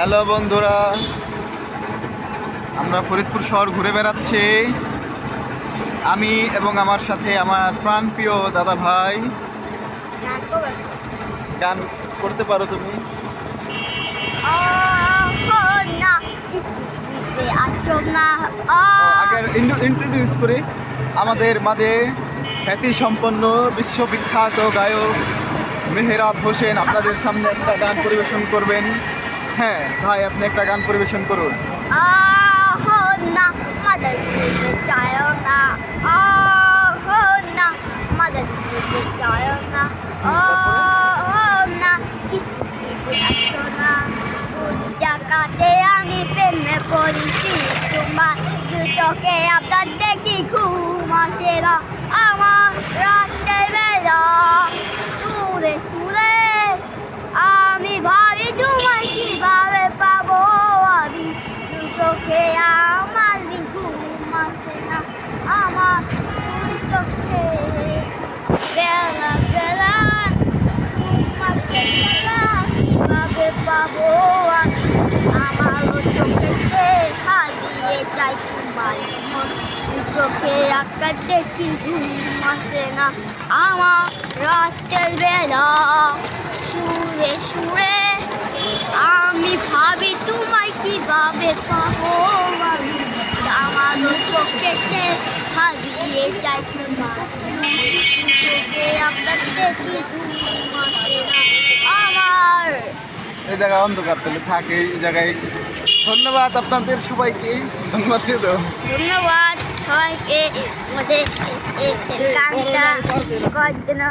Hello বন্ধুরা, আমরা ফরিদপুর শহর ঘুরে বেড়াচ্ছি। আমি এবং আমার সাথে আমার প্রাণপ্রিয় দাদা ভাই। গান করতে পারো তুমি? আগে ইন্ট্রোডিউস করি। আমাদের মাঝে খ্যাতি সম্পন্ন বিশ্ববিখ্যাত গায়ক মেহরাব হোসেন আপনাদের সামনে একটা গান পরিবেশন করবেন। হ্যাঁ ভাই, আপনি একটা গান পরিবেশন করুন। আমি প্রেমে পড়েছি তোমার দু চোখে আপনার দেখি ঘুম আসে না আমার রাতের বেলা সুরে সুরে আমি ভাবি তোমায় কিভাবে পাবো আমি দু চোখে আমার ঘুম আসে না আমার দু চোখে বেলা বেলা তোমাকে কিভাবে পাবো আমি আমার চোখেতে হারিয়ে যাই তোমার মন চোখে আকাশ দেখি ঘুম আসে না আমার রাতের বেলা সুরে সুরে আমি ভাবি তোমায় কিভাবে পাবো আমি আমার চোখেতে হারিয়ে যাই তোমার চোখে আকাশ দেখি ঘুম আসে না আমার। এই জায়গায় অন্ধকার তাহলে থাকে, এই জায়গায়। ধন্যবাদ আপনাদের সবাইকে, ধন্যবাদ দিয়ে দাও। ধন্যবাদ সবাইকে আমাদের গানটা করার জন্য।